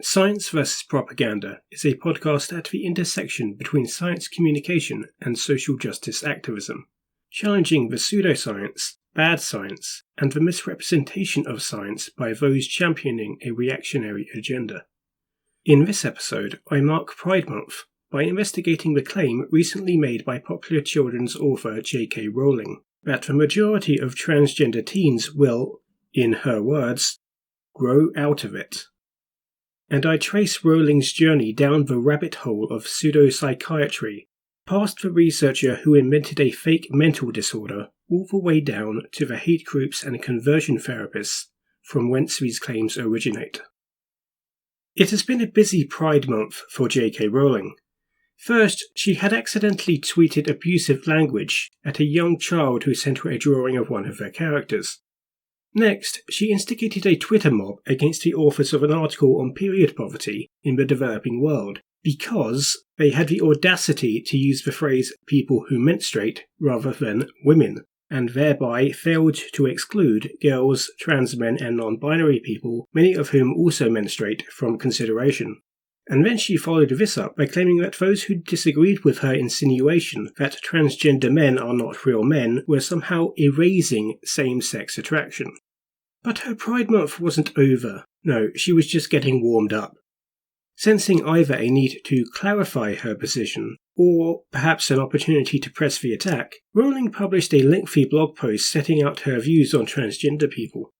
Science vs. Propaganda is a podcast at the intersection between science communication and social justice activism, challenging the pseudoscience, bad science, and the misrepresentation of science by those championing a reactionary agenda. In this episode, I mark Pride Month by investigating the claim recently made by popular children's author JK Rowling that the majority of transgender teens will, in her words, grow out of it. And I trace Rowling's journey down the rabbit hole of pseudopsychiatry, past the researcher who invented a fake mental disorder, all the way down to the hate groups and conversion therapists from whence these claims originate. It has been a busy Pride Month for JK Rowling. First, she had accidentally tweeted abusive language at a young child who sent her a drawing of one of their characters. Next, she instigated a Twitter mob against the authors of an article on period poverty in the developing world because they had the audacity to use the phrase people who menstruate rather than women, and thereby failed to exclude girls, trans men and non-binary people, many of whom also menstruate, from consideration. And then she followed this up by claiming that those who disagreed with her insinuation that transgender men are not real men were somehow erasing same-sex attraction. But her Pride Month wasn't over. No, she was just getting warmed up. Sensing either a need to clarify her position, or perhaps an opportunity to press the attack, Rowling published a lengthy blog post setting out her views on transgender people.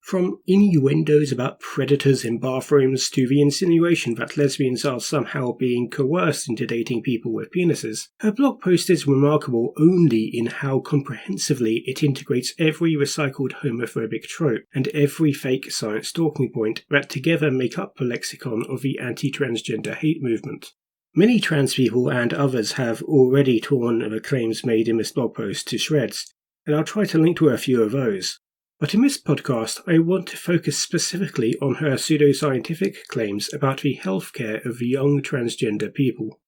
From innuendos about predators in bathrooms to the insinuation that lesbians are somehow being coerced into dating people with penises, her blog post is remarkable only in how comprehensively it integrates every recycled homophobic trope and every fake science talking point that together make up the lexicon of the anti-transgender hate movement. Many trans people and others have already torn the claims made in this blog post to shreds, and I'll try to link to a few of those. But in this podcast, I want to focus specifically on her pseudoscientific claims about the healthcare of young transgender people.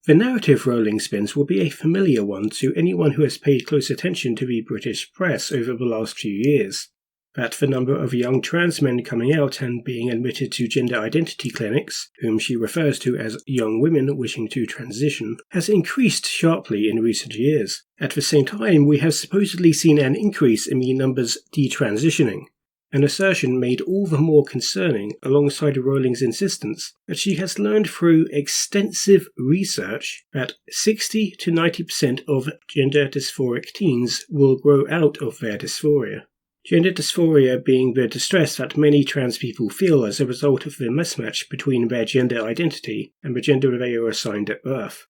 The narrative Rowling spins will be a familiar one to anyone who has paid close attention to the British press over the last few years. That the number of young trans men coming out and being admitted to gender identity clinics, whom she refers to as young women wishing to transition, has increased sharply in recent years. At the same time, we have supposedly seen an increase in the numbers detransitioning, an assertion made all the more concerning alongside Rowling's insistence that she has learned through extensive research that 60 to 90% of gender dysphoric teens will grow out of their dysphoria. Gender dysphoria being the distress that many trans people feel as a result of the mismatch between their gender identity and the gender they are assigned at birth.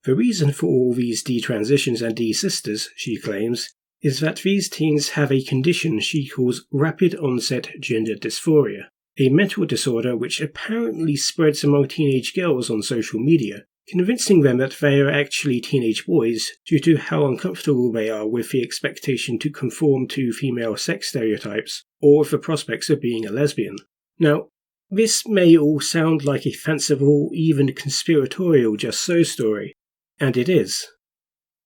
The reason for all these detransitions and desisters, she claims, is that these teens have a condition she calls Rapid-onset gender dysphoria, a mental disorder which apparently spreads among teenage girls on social media, convincing them that they are actually teenage boys due to how uncomfortable they are with the expectation to conform to female sex stereotypes or with the prospects of being a lesbian. Now, this may all sound like a fanciful, even conspiratorial just so story, and it is.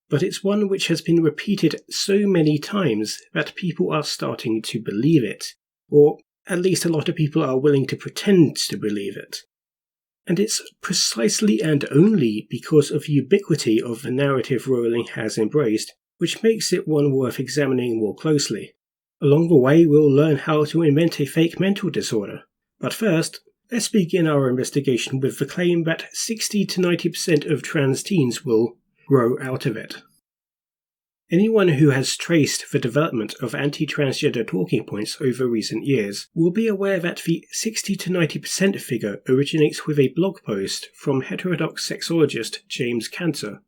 But it's one which has been repeated so many times that people are starting to believe it, or at least a lot of people are willing to pretend to believe it. And it's precisely and only because of the ubiquity of the narrative Rowling has embraced, which makes it one worth examining more closely. Along the way, we'll learn how to invent a fake mental disorder. But first, let's begin our investigation with the claim that 60 to 90% of trans teens will grow out of it. Anyone who has traced the development of anti-transgender talking points over recent years will be aware that the 60 to 90% figure originates with a blog post from heterodox sexologist James Cantor,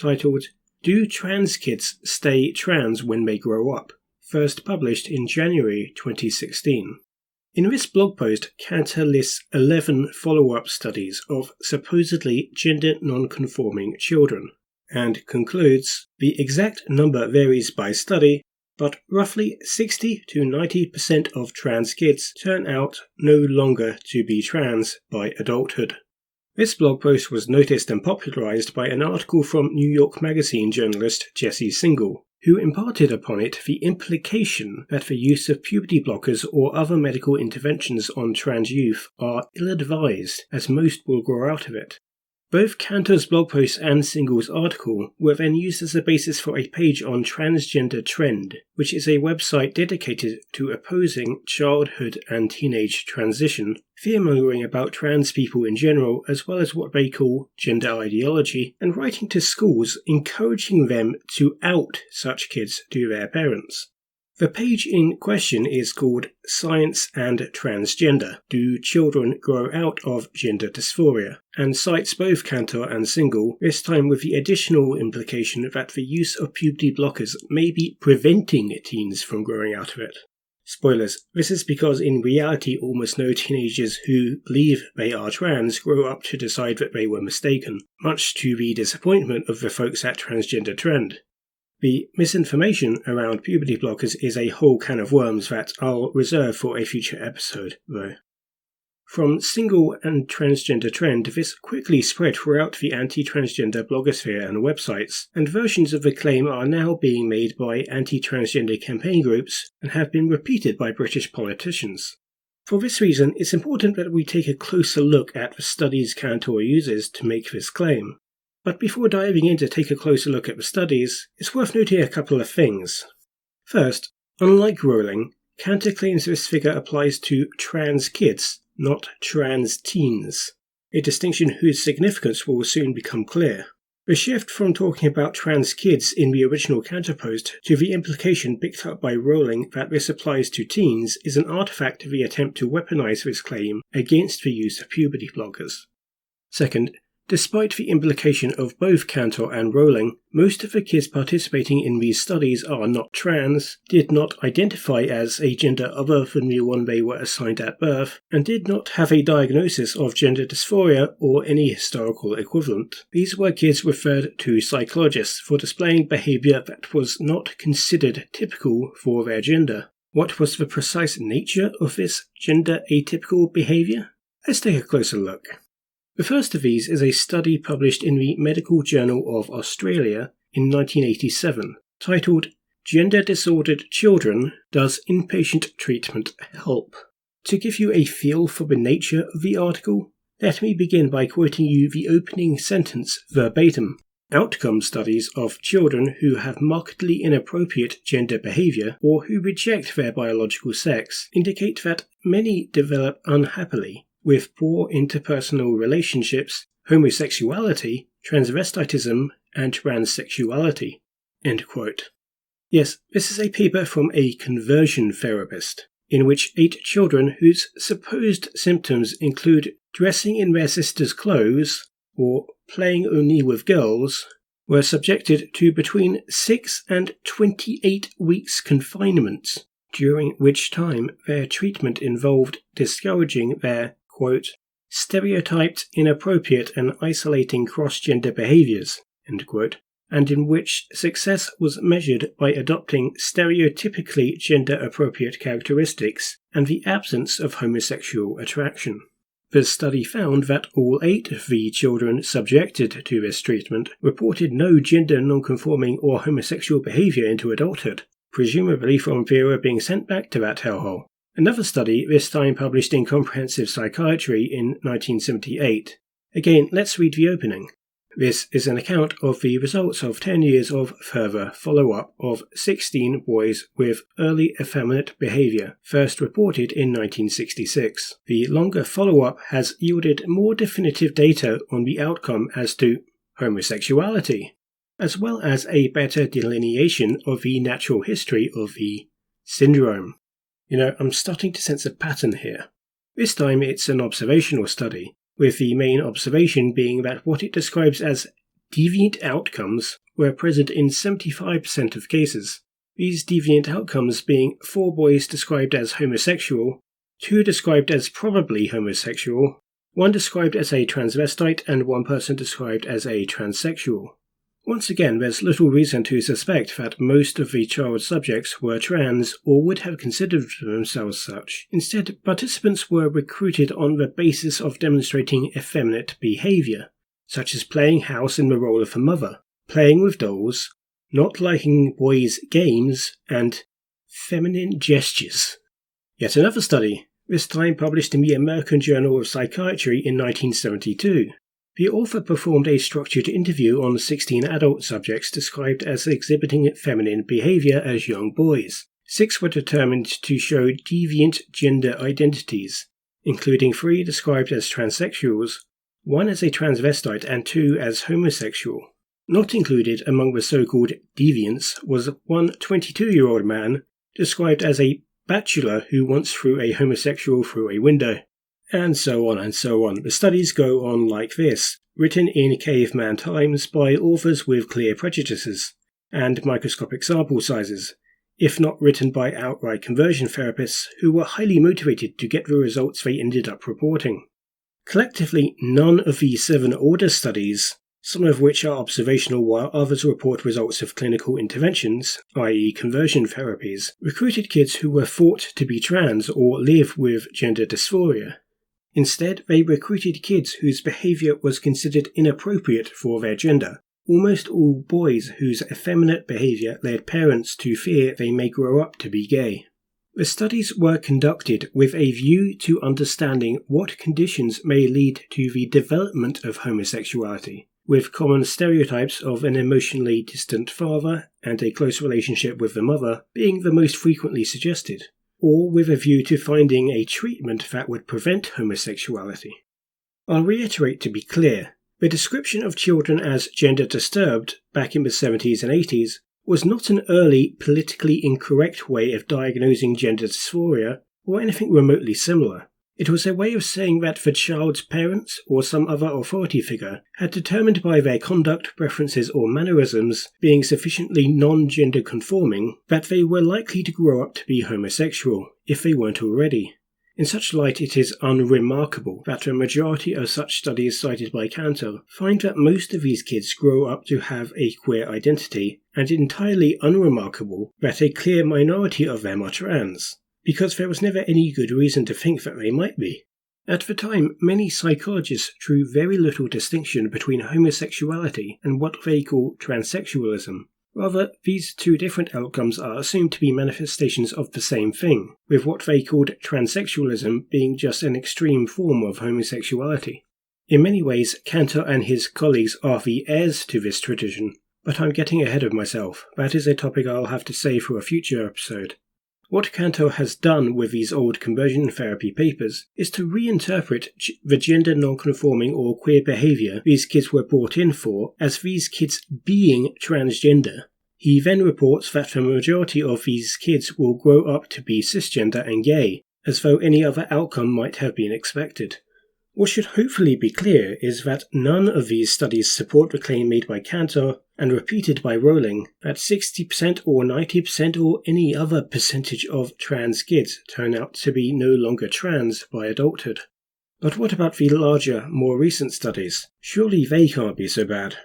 titled "Do Trans Kids Stay Trans When They Grow Up?", first published in January 2016. In this blog post, Cantor lists 11 follow-up studies of supposedly gender non-conforming children, and concludes, the exact number varies by study, but roughly 60 to 90% of trans kids turn out no longer to be trans by adulthood. This blog post was noticed and popularized by an article from New York Magazine journalist Jesse Singal, who imparted upon it the implication that the use of puberty blockers or other medical interventions on trans youth are ill-advised, as most will grow out of it. Both Cantor's blog post and Single's article were then used as a basis for a page on Transgender Trend, which is a website dedicated to opposing childhood and teenage transition, fear-mongering about trans people in general, as well as what they call gender ideology, and writing to schools encouraging them to out such kids to their parents. The page in question is called Science and Transgender: Do Children Grow Out of Gender Dysphoria? And cites both Cantor and Single, this time with the additional implication that the use of puberty blockers may be preventing teens from growing out of it. Spoilers, this is because in reality almost no teenagers who believe they are trans grow up to decide that they were mistaken, much to the disappointment of the folks at Transgender Trend. The misinformation around puberty blockers is a whole can of worms that I'll reserve for a future episode, though. From Single and Transgender Trend, this quickly spread throughout the anti-transgender blogosphere and websites, and versions of the claim are now being made by anti-transgender campaign groups and have been repeated by British politicians. For this reason, it's important that we take a closer look at the studies Cantor uses to make this claim. But before diving in to take a closer look at the studies, it's worth noting a couple of things. First, unlike Rowling, Cantor claims this figure applies to trans kids, not trans teens, a distinction whose significance will soon become clear. The shift from talking about trans kids in the original Cantor post to the implication picked up by Rowling that this applies to teens is an artifact of the attempt to weaponize this claim against the use of puberty blockers. Second, despite the implication of both Cantor and Rowling, most of the kids participating in these studies are not trans, did not identify as a gender other than the one they were assigned at birth, and did not have a diagnosis of gender dysphoria or any historical equivalent. These were kids referred to psychologists for displaying behavior that was not considered typical for their gender. What was the precise nature of this gender atypical behavior? Let's take a closer look. The first of these is a study published in the Medical Journal of Australia in 1987, titled Gender Disordered Children, Does Inpatient Treatment Help? To give you a feel for the nature of the article, let me begin by quoting you the opening sentence verbatim. Outcome studies of children who have markedly inappropriate gender behavior or who reject their biological sex indicate that many develop unhappily, with poor interpersonal relationships, homosexuality, transvestitism, and transsexuality. End quote. Yes, this is a paper from a conversion therapist, in which 8 children whose supposed symptoms include dressing in their sister's clothes or playing only with girls were subjected to between 6 and 28 weeks confinement, during which time their treatment involved discouraging their quote, stereotyped, inappropriate and isolating cross-gender behaviors, end quote, and in which success was measured by adopting stereotypically gender-appropriate characteristics and the absence of homosexual attraction. The study found that all 8 of the children subjected to this treatment reported no gender non-conforming or homosexual behavior into adulthood, presumably from fear of being sent back to that hellhole. Another study, this time published in Comprehensive Psychiatry in 1978. Again, let's read the opening. This is an account of the results of 10 years of further follow-up of 16 boys with early effeminate behavior, first reported in 1966. The longer follow-up has yielded more definitive data on the outcome as to homosexuality, as well as a better delineation of the natural history of the syndrome. I'm starting to sense a pattern here. This time it's an observational study, with the main observation being that what it describes as deviant outcomes were present in 75% of cases. These deviant outcomes being 4 boys described as homosexual, 2 described as probably homosexual, 1 described as a transvestite, and 1 person described as a transsexual. Once again, there's little reason to suspect that most of the child subjects were trans or would have considered themselves such. Instead, participants were recruited on the basis of demonstrating effeminate behavior, such as playing house in the role of a mother, playing with dolls, not liking boys' games, and feminine gestures. Yet another study, this time published in the American Journal of Psychiatry in 1972. The author performed a structured interview on 16 adult subjects described as exhibiting feminine behavior as young boys. 6 were determined to show deviant gender identities, including 3 described as transsexuals, 1 as a transvestite and 2 as homosexual. Not included among the so-called deviants was one 22-year-old man described as a bachelor who once threw a homosexual through a window. And so on and so on. The studies go on like this, written in caveman times by authors with clear prejudices and microscopic sample sizes, if not written by outright conversion therapists who were highly motivated to get the results they ended up reporting. Collectively, none of these 7 older studies, some of which are observational while others report results of clinical interventions, i.e. conversion therapies, recruited kids who were thought to be trans or live with gender dysphoria. Instead, they recruited kids whose behavior was considered inappropriate for their gender, almost all boys whose effeminate behavior led parents to fear they may grow up to be gay. The studies were conducted with a view to understanding what conditions may lead to the development of homosexuality, with common stereotypes of an emotionally distant father and a close relationship with the mother being the most frequently suggested, or with a view to finding a treatment that would prevent homosexuality. I'll reiterate to be clear, the description of children as gender disturbed back in the 70s and 80s was not an early, politically incorrect way of diagnosing gender dysphoria or anything remotely similar. It was a way of saying that the child's parents or some other authority figure had determined by their conduct, preferences or mannerisms being sufficiently non-gender conforming that they were likely to grow up to be homosexual, if they weren't already. In such light, it is unremarkable that a majority of such studies cited by Cantor find that most of these kids grow up to have a queer identity, and entirely unremarkable that a clear minority of them are trans, because there was never any good reason to think that they might be. At the time, many psychologists drew very little distinction between homosexuality and what they call transsexualism. Rather, these 2 different outcomes are assumed to be manifestations of the same thing, with what they called transsexualism being just an extreme form of homosexuality. In many ways, Cantor and his colleagues are the heirs to this tradition, but I'm getting ahead of myself. That is a topic I'll have to save for a future episode. What Cantor has done with these old conversion therapy papers is to reinterpret the gender non-conforming or queer behavior these kids were brought in for as these kids being transgender. He then reports that the majority of these kids will grow up to be cisgender and gay, as though any other outcome might have been expected. What should hopefully be clear is that none of these studies support the claim made by Cantor and repeated by Rowling that 60% or 90% or any other percentage of trans kids turn out to be no longer trans by adulthood. But what about the larger, more recent studies? Surely they can't be so bad.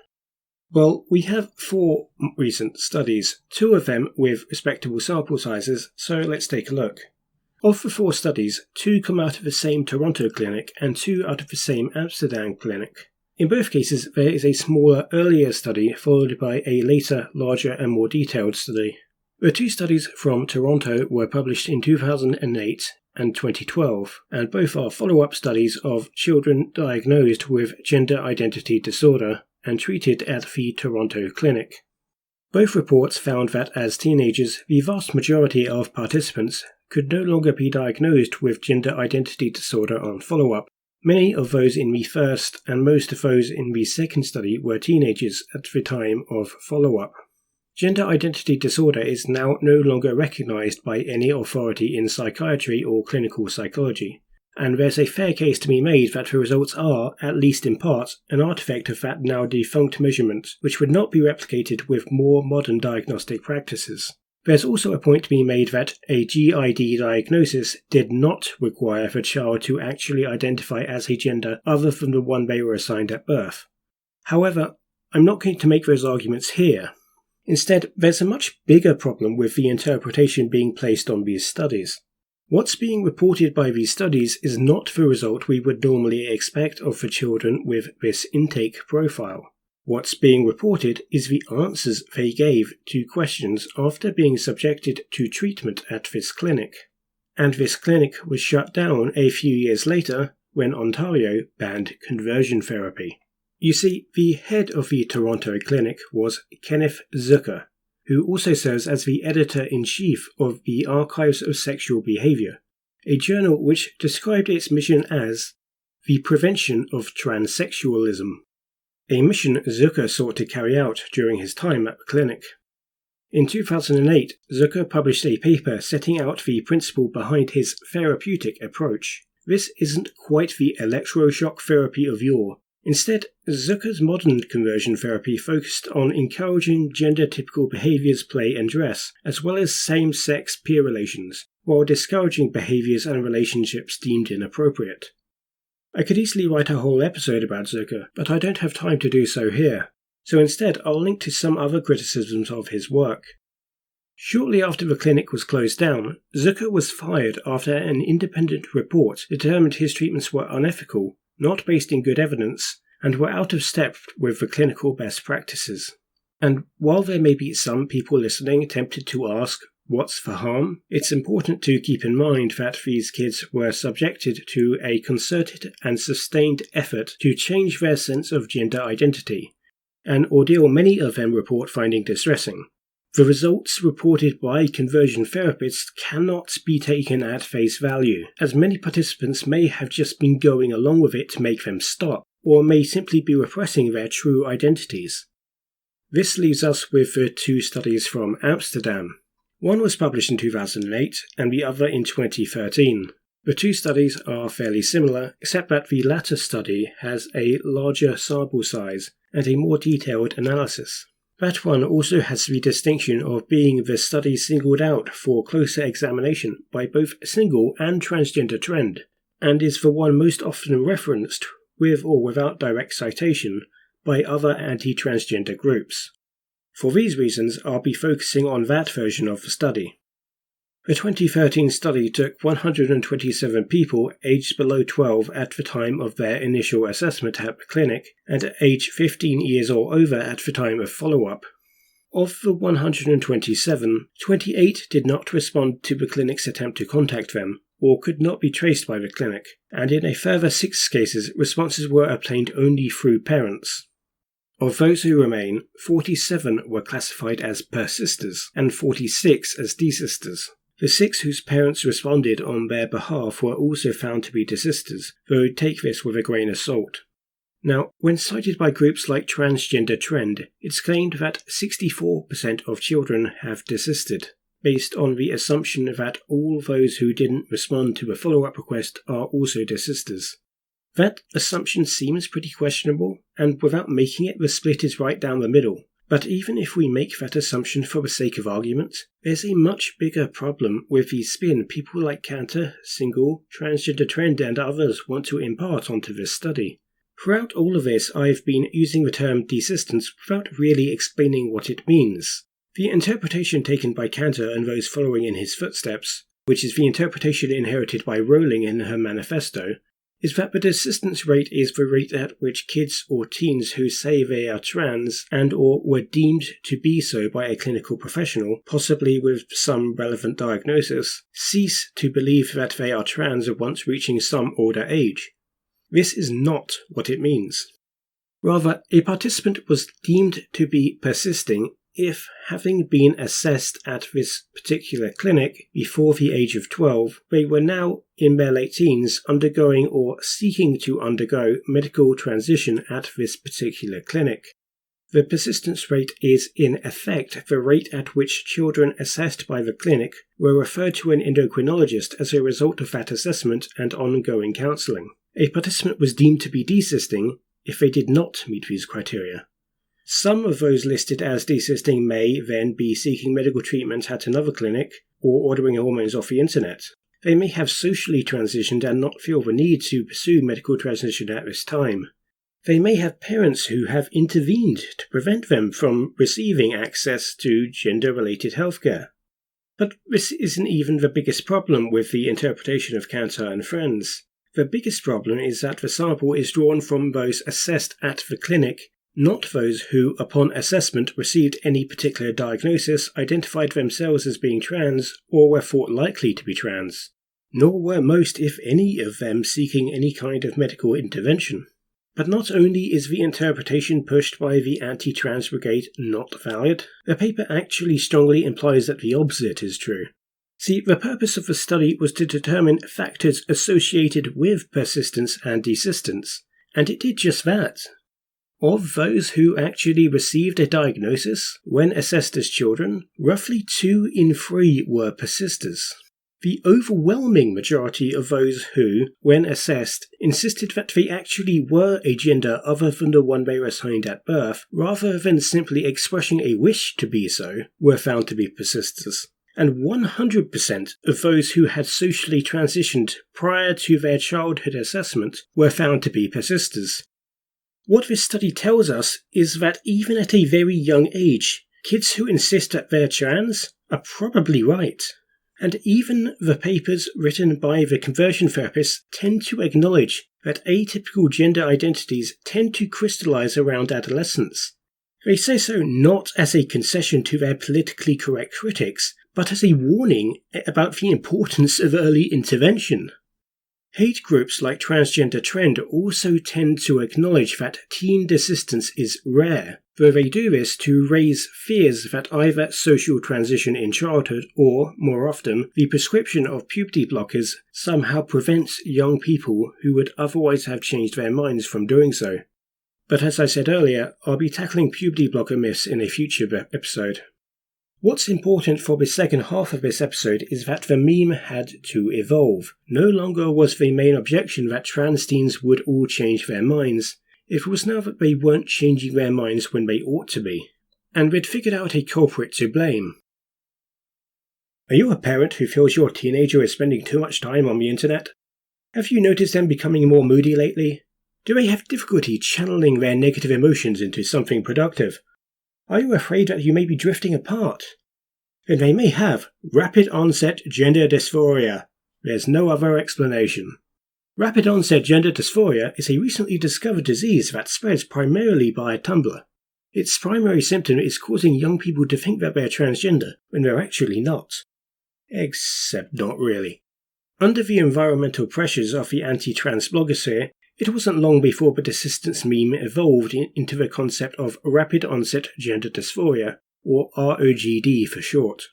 Well, we have 4 recent studies, 2 of them with respectable sample sizes, so let's take a look. Of the 4 studies, 2 come out of the same Toronto clinic and 2 out of the same Amsterdam clinic. In both cases, there is a smaller, earlier study followed by a later, larger and more detailed study. The 2 studies from Toronto were published in 2008 and 2012, and both are follow-up studies of children diagnosed with gender identity disorder and treated at the Toronto clinic. Both reports found that as teenagers, the vast majority of participants could no longer be diagnosed with gender identity disorder on follow-up. Many of those in the first and most of those in the second study were teenagers at the time of follow-up. Gender identity disorder is now no longer recognized by any authority in psychiatry or clinical psychology, and there's a fair case to be made that the results are, at least in part, an artifact of that now defunct measurement, which would not be replicated with more modern diagnostic practices. There's also a point to be made that a GID diagnosis did not require the child to actually identify as a gender other than the one they were assigned at birth. However, I'm not going to make those arguments here. Instead, there's a much bigger problem with the interpretation being placed on these studies. What's being reported by these studies is not the result we would normally expect of the children with this intake profile. What's being reported is the answers they gave to questions after being subjected to treatment at this clinic. And this clinic was shut down a few years later when Ontario banned conversion therapy. You see, the head of the Toronto clinic was Kenneth Zucker, who also serves as the editor-in-chief of the Archives of Sexual Behaviour, a journal which described its mission as the prevention of transsexualism, a mission Zucker sought to carry out during his time at the clinic. In 2008, Zucker published a paper setting out the principle behind his therapeutic approach. This isn't quite the electroshock therapy of yore. Instead, Zucker's modern conversion therapy focused on encouraging gender-typical behaviours, play and dress, as well as same-sex peer relations, while discouraging behaviours and relationships deemed inappropriate. I could easily write a whole episode about Zucker, but I don't have time to do so here, so instead I'll link to some other criticisms of his work. Shortly after the clinic was closed down, Zucker was fired after an independent report determined his treatments were unethical, not based in good evidence, and were out of step with the clinical best practices. And while there may be some people listening tempted to ask, what's the harm? It's important to keep in mind that these kids were subjected to a concerted and sustained effort to change their sense of gender identity, an ordeal many of them report finding distressing. The results reported by conversion therapists cannot be taken at face value, as many participants may have just been going along with it to make them stop, or may simply be repressing their true identities. This leaves us with the two studies from Amsterdam. One was published in 2008 and the other in 2013. The two studies are fairly similar, except that the latter study has a larger sample size and a more detailed analysis. That one also has the distinction of being the study singled out for closer examination by both single and transgender trend, and is the one most often referenced, with or without direct citation, by other anti-transgender groups. For these reasons, I'll be focusing on that version of the study. The 2013 study took 127 people aged below 12 at the time of their initial assessment at the clinic, and age 15 years or over at the time of follow-up. Of the 127, 28 did not respond to the clinic's attempt to contact them, or could not be traced by the clinic, and in a further 6 cases, responses were obtained only through parents. Of those who remain, 47 were classified as persisters and 46 as desisters. The 6 whose parents responded on their behalf were also found to be desisters, though take this with a grain of salt. Now, when cited by groups like Transgender Trend, it's claimed that 64% of children have desisted, based on the assumption that all those who didn't respond to a follow-up request are also desisters. That assumption seems pretty questionable, and without making it, the split is right down the middle. But even if we make that assumption for the sake of argument, there's a much bigger problem with the spin people like Cantor, Single, Transgender Trend and others want to impart onto this study. Throughout all of this, I've been using the term desistance without really explaining what it means. The interpretation taken by Cantor and those following in his footsteps, which is the interpretation inherited by Rowling in her manifesto, is that the desistance rate is the rate at which kids or teens who say they are trans and or were deemed to be so by a clinical professional, possibly with some relevant diagnosis, cease to believe that they are trans once reaching some older age. This is not what it means. Rather, a participant was deemed to be persisting if, having been assessed at this particular clinic before the age of 12, they were now in their late teens undergoing or seeking to undergo medical transition at this particular clinic. The persistence rate is, in effect, the rate at which children assessed by the clinic were referred to an endocrinologist as a result of that assessment and ongoing counselling. A participant was deemed to be desisting if they did not meet these criteria. Some of those listed as desisting may then be seeking medical treatment at another clinic or ordering hormones off the internet. They may have socially transitioned and not feel the need to pursue medical transition at this time. They may have parents who have intervened to prevent them from receiving access to gender-related healthcare. But this isn't even the biggest problem with the interpretation of Cantor and friends. The biggest problem is that the sample is drawn from those assessed at the clinic not those who, upon assessment, received any particular diagnosis, identified themselves as being trans, or were thought likely to be trans. Nor were most, if any, of them seeking any kind of medical intervention. But not only is the interpretation pushed by the anti-trans brigade not valid, the paper actually strongly implies that the opposite is true. See, the purpose of the study was to determine factors associated with persistence and desistance, and it did just that. Of those who actually received a diagnosis when assessed as children, roughly 2 in 3 were persisters. The overwhelming majority of those who, when assessed, insisted that they actually were a gender other than the one they were assigned at birth, rather than simply expressing a wish to be so, were found to be persisters. And 100% of those who had socially transitioned prior to their childhood assessment were found to be persisters. What this study tells us is that even at a very young age, kids who insist that they're trans are probably right. And even the papers written by the conversion therapists tend to acknowledge that atypical gender identities tend to crystallize around adolescence. They say so not as a concession to their politically correct critics, but as a warning about the importance of early intervention. Hate groups like Transgender Trend also tend to acknowledge that teen desistance is rare, though they do this to raise fears that either social transition in childhood or, more often, the prescription of puberty blockers somehow prevents young people who would otherwise have changed their minds from doing so. But as I said earlier, I'll be tackling puberty blocker myths in a future episode. What's important for the second half of this episode is that the meme had to evolve. No longer was the main objection that trans teens would all change their minds. It was now that they weren't changing their minds when they ought to be. And we'd figured out a culprit to blame. Are you a parent who feels your teenager is spending too much time on the internet? Have you noticed them becoming more moody lately? Do they have difficulty channeling their negative emotions into something productive? Are you afraid that you may be drifting apart? Then they may have rapid-onset gender dysphoria. There's no other explanation. Rapid-onset gender dysphoria is a recently discovered disease that spreads primarily by Tumblr. Its primary symptom is causing young people to think that they're transgender when they're actually not. Except not really. Under the environmental pressures of the anti-trans blogosphere, it wasn't long before the desistance meme evolved into the concept of rapid-onset gender dysphoria, or ROGD for short.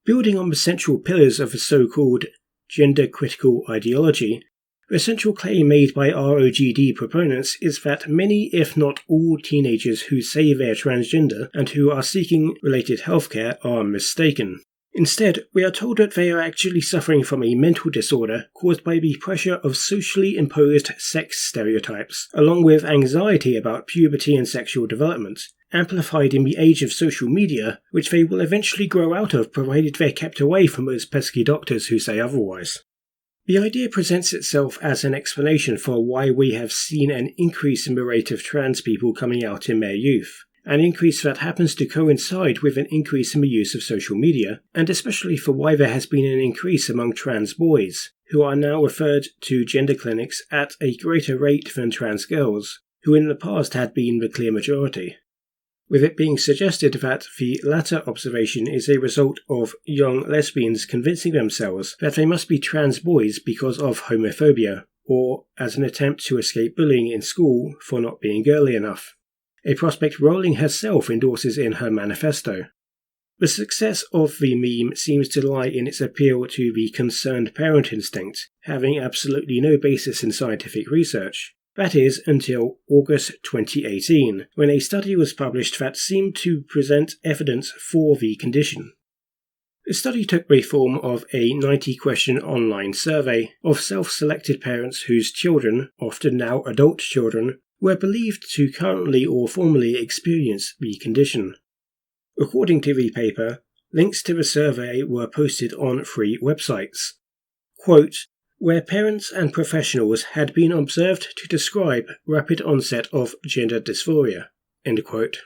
Building on the central pillars of the so-called gender-critical ideology, the central claim made by ROGD proponents is that many, if not all, teenagers who say they're transgender and who are seeking related healthcare are mistaken. Instead, we are told that they are actually suffering from a mental disorder caused by the pressure of socially imposed sex stereotypes, along with anxiety about puberty and sexual development, amplified in the age of social media, which they will eventually grow out of provided they're kept away from those pesky doctors who say otherwise. The idea presents itself as an explanation for why we have seen an increase in the rate of trans people coming out in their youth. An increase that happens to coincide with an increase in the use of social media, and especially for why there has been an increase among trans boys, who are now referred to gender clinics at a greater rate than trans girls, who in the past had been the clear majority. With it being suggested that the latter observation is a result of young lesbians convincing themselves that they must be trans boys because of homophobia, or as an attempt to escape bullying in school for not being girly enough. A prospect Rowling herself endorses in her manifesto. The success of the meme seems to lie in its appeal to the concerned parent instinct, having absolutely no basis in scientific research. That is, until August 2018, when a study was published that seemed to present evidence for the condition. The study took the form of a 90-question online survey of self-selected parents whose children, often now adult children, were believed to currently or formerly experience the condition. According to the paper, links to the survey were posted on 3 websites. Quote, where parents and professionals had been observed to describe rapid onset of gender dysphoria, end quote.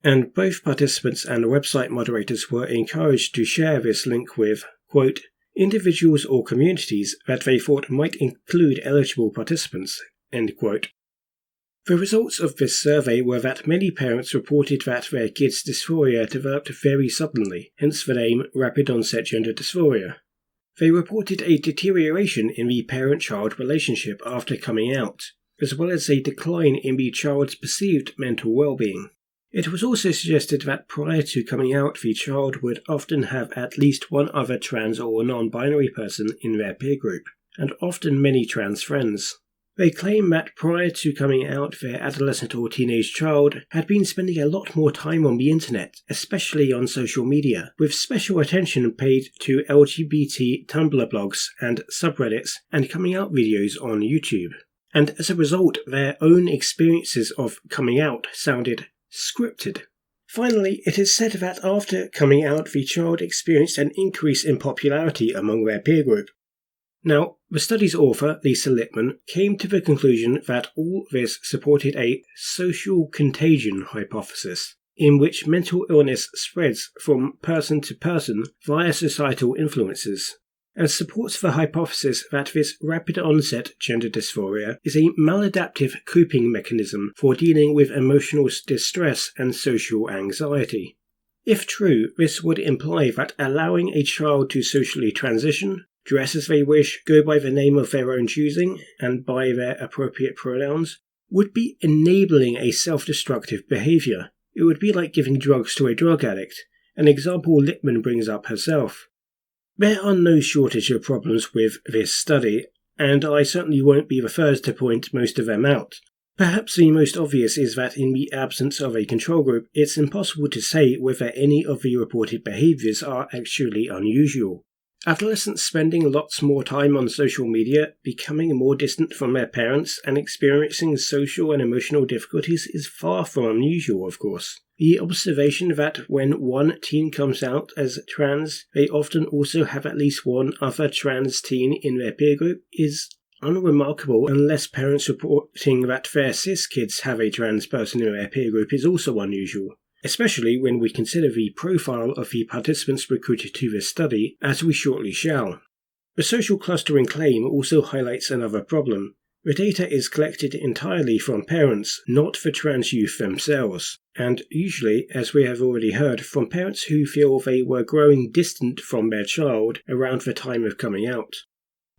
And both participants and website moderators were encouraged to share this link with, quote, individuals or communities that they thought might include eligible participants, end quote. The results of this survey were that many parents reported that their kids' dysphoria developed very suddenly, hence the name Rapid-onset gender dysphoria. They reported a deterioration in the parent-child relationship after coming out, as well as a decline in the child's perceived mental well-being. It was also suggested that prior to coming out, the child would often have at least one other trans or non-binary person in their peer group, and often many trans friends. They claim that prior to coming out, their adolescent or teenage child had been spending a lot more time on the internet, especially on social media, with special attention paid to LGBT Tumblr blogs and subreddits and coming out videos on YouTube. And as a result, their own experiences of coming out sounded scripted. Finally, it is said that after coming out, the child experienced an increase in popularity among their peer group. Now, the study's author, Lisa Lippman, came to the conclusion that all this supported a social contagion hypothesis, in which mental illness spreads from person to person via societal influences, and supports the hypothesis that this rapid-onset gender dysphoria is a maladaptive coping mechanism for dealing with emotional distress and social anxiety. If true, this would imply that allowing a child to socially transition, dress as they wish, go by the name of their own choosing, and by their appropriate pronouns, would be enabling a self-destructive behaviour. It would be like giving drugs to a drug addict, an example Lippman brings up herself. There are no shortage of problems with this study, and I certainly won't be the first to point most of them out. Perhaps the most obvious is that in the absence of a control group, it's impossible to say whether any of the reported behaviours are actually unusual. Adolescents spending lots more time on social media, becoming more distant from their parents, and experiencing social and emotional difficulties is far from unusual, of course. The observation that when one teen comes out as trans, they often also have at least one other trans teen in their peer group is unremarkable, unless parents reporting that their cis kids have a trans person in their peer group is also unusual, especially when we consider the profile of the participants recruited to this study, as we shortly shall. The social clustering claim also highlights another problem. The data is collected entirely from parents, not the trans youth themselves, and usually, as we have already heard, from parents who feel they were growing distant from their child around the time of coming out.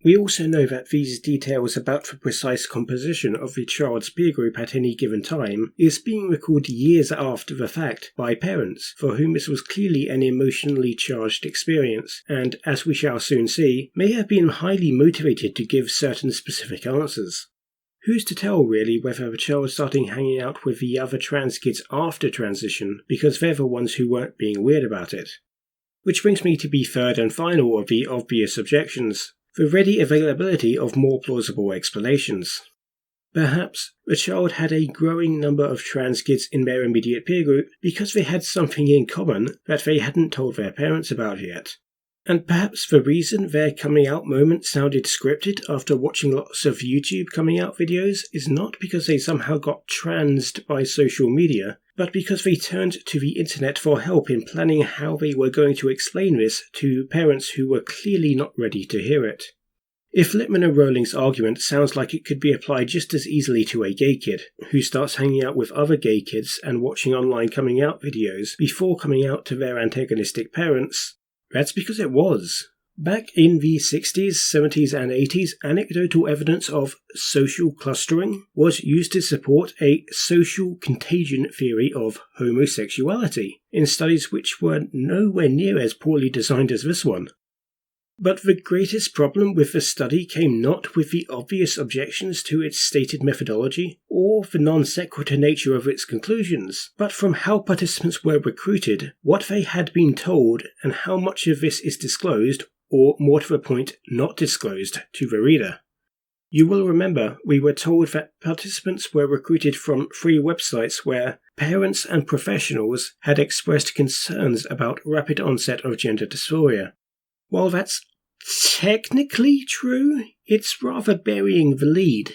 We also know that these details about the precise composition of the child's peer group at any given time is being recalled years after the fact by parents, for whom this was clearly an emotionally charged experience, and, as we shall soon see, may have been highly motivated to give certain specific answers. Who's to tell, really, whether the child starting hanging out with the other trans kids after transition, because they're the ones who weren't being weird about it? Which brings me to the third and final of the obvious objections: the ready availability of more plausible explanations. Perhaps the child had a growing number of trans kids in their immediate peer group because they had something in common that they hadn't told their parents about yet. And perhaps the reason their coming out moment sounded scripted after watching lots of YouTube coming out videos is not because they somehow got transed by social media, but because they turned to the internet for help in planning how they were going to explain this to parents who were clearly not ready to hear it. If Lippman and Rowling's argument sounds like it could be applied just as easily to a gay kid who starts hanging out with other gay kids and watching online coming out videos before coming out to their antagonistic parents, that's because it was. Back in the 60s, 70s and 80s, anecdotal evidence of social clustering was used to support a social contagion theory of homosexuality in studies which were nowhere near as poorly designed as this one. But the greatest problem with the study came not with the obvious objections to its stated methodology or the non-sequitur nature of its conclusions, but from how participants were recruited, what they had been told, and how much of this is disclosed, or more to the point, not disclosed, to the reader. You will remember we were told that participants were recruited from 3 websites where parents and professionals had expressed concerns about rapid onset of gender dysphoria. While that's technically true, it's rather burying the lead.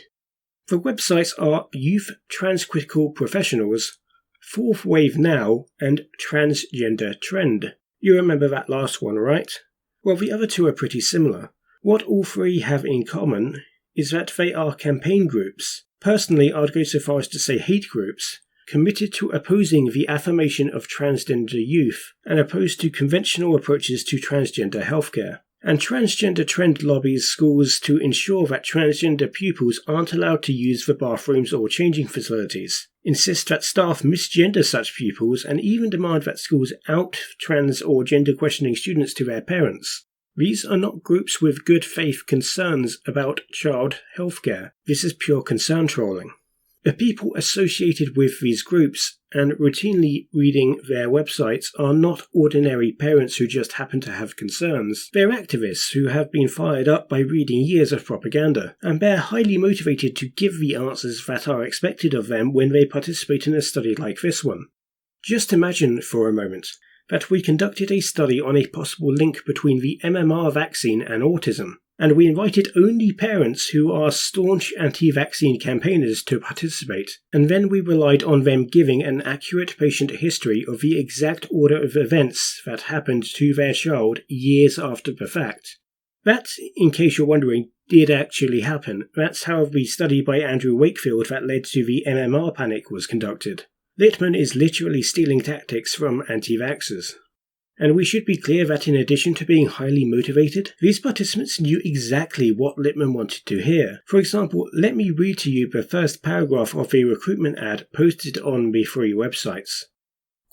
The websites are Youth Transcritical Professionals, Fourth Wave Now, and Transgender Trend. You remember that last one, right? Well, the other 2 are pretty similar. What all 3 have in common is that they are campaign groups, personally I'd go so far as to say hate groups, committed to opposing the affirmation of transgender youth and opposed to conventional approaches to transgender healthcare. And transgender trend lobbies schools to ensure that transgender pupils aren't allowed to use the bathrooms or changing facilities, insist that staff misgender such pupils, and even demand that schools out trans or gender questioning students to their parents. These are not groups with good faith concerns about child healthcare. This is pure concern trolling. The people associated with these groups and routinely reading their websites are not ordinary parents who just happen to have concerns. They're activists who have been fired up by reading years of propaganda, and they're highly motivated to give the answers that are expected of them when they participate in a study like this one. Just imagine for a moment that we conducted a study on a possible link between the MMR vaccine and autism, and we invited only parents who are staunch anti-vaccine campaigners to participate, and then we relied on them giving an accurate patient history of the exact order of events that happened to their child years after the fact. That, in case you're wondering, did actually happen. That's how the study by Andrew Wakefield that led to the MMR panic was conducted. Littman is literally stealing tactics from anti-vaxxers. And we should be clear that in addition to being highly motivated, these participants knew exactly what Littman wanted to hear. For example, let me read to you the first paragraph of a recruitment ad posted on the free websites.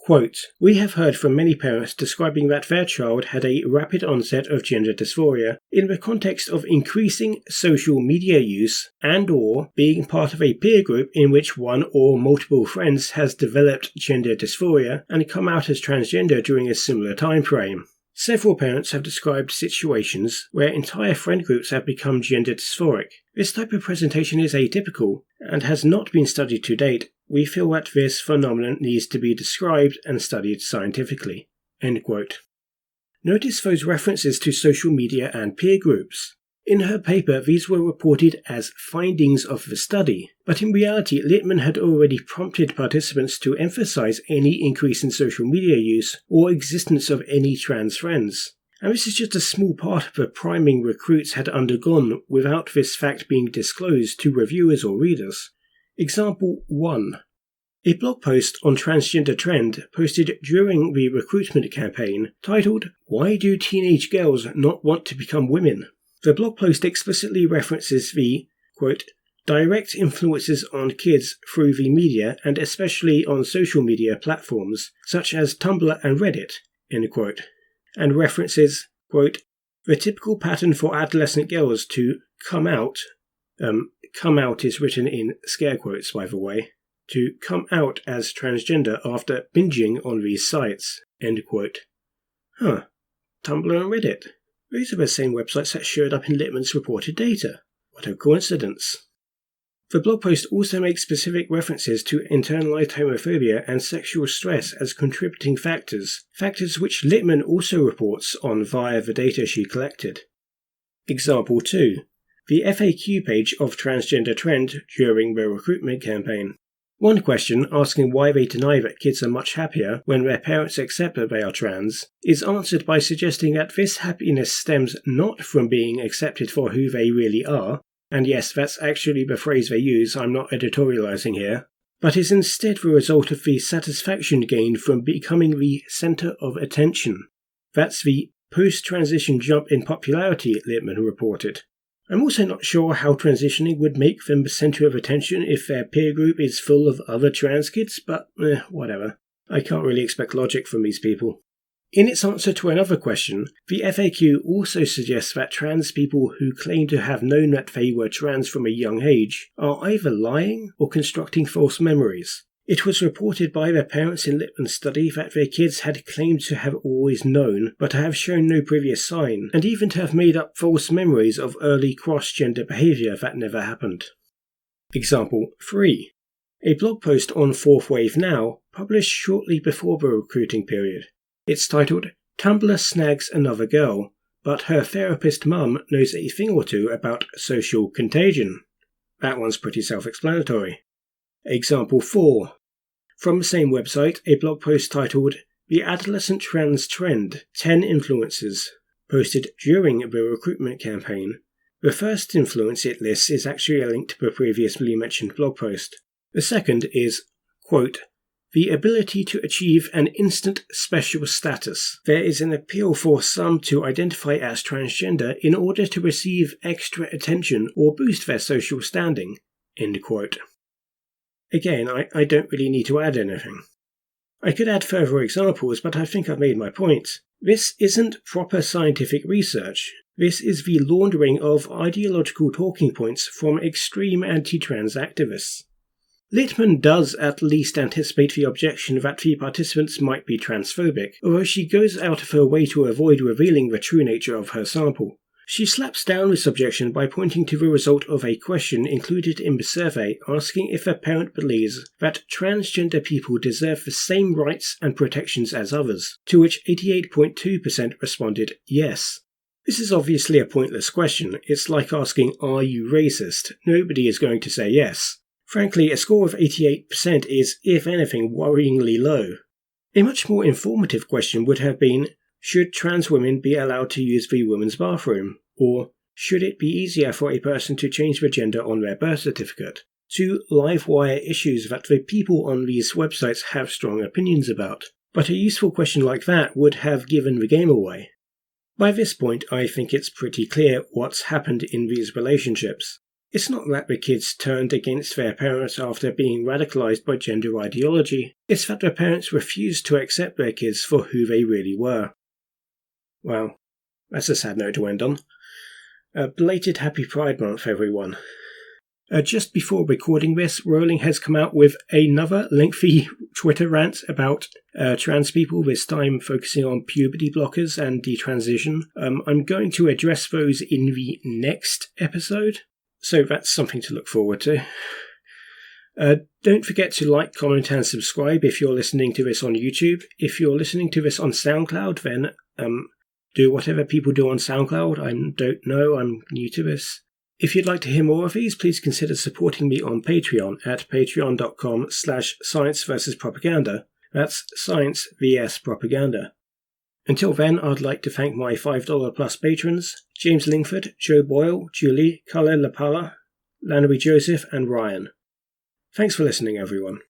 Quote, "We have heard from many parents describing that their child had a rapid onset of gender dysphoria in the context of increasing social media use and/or being part of a peer group in which one or multiple friends has developed gender dysphoria and come out as transgender during a similar time frame. Several parents have described situations where entire friend groups have become gender dysphoric. This type of presentation is atypical and has not been studied to date. We feel that this phenomenon needs to be described and studied scientifically." End quote. Notice those references to social media and peer groups. In her paper, these were reported as findings of the study, but in reality, Littman had already prompted participants to emphasize any increase in social media use or existence of any trans friends. And this is just a small part of the priming recruits had undergone without this fact being disclosed to reviewers or readers. Example 1. A blog post on transgender trend posted during the recruitment campaign titled, "Why Do Teenage Girls Not Want to Become Women?" The blog post explicitly references the, quote, direct influences on kids through the media and especially on social media platforms such as Tumblr and Reddit, end quote, and references, quote, the typical pattern for adolescent girls to come out is written in scare quotes by the way, to come out as transgender after binging on these sites, end quote. Tumblr and Reddit. These are the same websites that showed up in Littman's reported data. What a coincidence. The blog post also makes specific references to internalized homophobia and sexual stress as contributing factors which Littman also reports on via the data she collected. Example 2. The FAQ page of Transgender Trend during the recruitment campaign. One question, asking why they deny that kids are much happier when their parents accept that they are trans, is answered by suggesting that this happiness stems not from being accepted for who they really are, and yes, that's actually the phrase they use, I'm not editorialising here, but is instead the result of the satisfaction gained from becoming the centre of attention. That's the post-transition jump in popularity, Littman reported. I'm also not sure how transitioning would make them the centre of attention if their peer group is full of other trans kids, but whatever. I can't really expect logic from these people. In its answer to another question, the FAQ also suggests that trans people who claim to have known that they were trans from a young age are either lying or constructing false memories. It was reported by their parents in Littman's study that their kids had claimed to have always known, but to have shown no previous sign, and even to have made up false memories of early cross-gender behaviour that never happened. Example 3. A blog post on Fourth Wave Now, published shortly before the recruiting period. It's titled, "Tumblr Snags Another Girl, but her therapist mum knows a thing or two about social contagion." That one's pretty self-explanatory. Example 4. From the same website, a blog post titled, "The Adolescent Trans Trend, 10 Influences," posted during the recruitment campaign, The first influence it lists is actually a link to the previously mentioned blog post. The second is, quote, the ability to achieve an instant special status. There is an appeal for some to identify as transgender in order to receive extra attention or boost their social standing. End quote. Again, I don't really need to add anything. I could add further examples, but I think I've made my point. This isn't proper scientific research. This is the laundering of ideological talking points from extreme anti-trans activists. Littman does at least anticipate the objection that the participants might be transphobic, although she goes out of her way to avoid revealing the true nature of her sample. She slaps down this objection by pointing to the result of a question included in the survey asking if a parent believes that transgender people deserve the same rights and protections as others, to which 88.2% responded yes. This is obviously a pointless question. It's like asking, are you racist? Nobody is going to say yes. Frankly, a score of 88% is, if anything, worryingly low. A much more informative question would have been, should trans women be allowed to use the women's bathroom? Or, should it be easier for a person to change the gender on their birth certificate? Two live-wire issues that the people on these websites have strong opinions about. But a useful question like that would have given the game away. By this point, I think it's pretty clear what's happened in these relationships. It's not that the kids turned against their parents after being radicalized by gender ideology, it's that their parents refused to accept their kids for who they really were. Well, that's a sad note to end on. Belated Happy Pride Month, everyone. Just before recording this, Rowling has come out with another lengthy Twitter rant about trans people, this time focusing on puberty blockers and detransition. I'm going to address those in the next episode. So that's something to look forward to. Don't forget to like, comment and subscribe if you're listening to this on YouTube. If you're listening to this on SoundCloud, then do whatever people do on SoundCloud. I don't know, I'm new to this. If you'd like to hear more of these, please consider supporting me on Patreon at patreon.com/science-versus-propaganda. That's Science vs. Propaganda. Until then, I'd like to thank my $5 plus patrons, James Lingford, Joe Boyle, Julie, Carla LaPala, Lannery Joseph, and Ryan. Thanks for listening, everyone.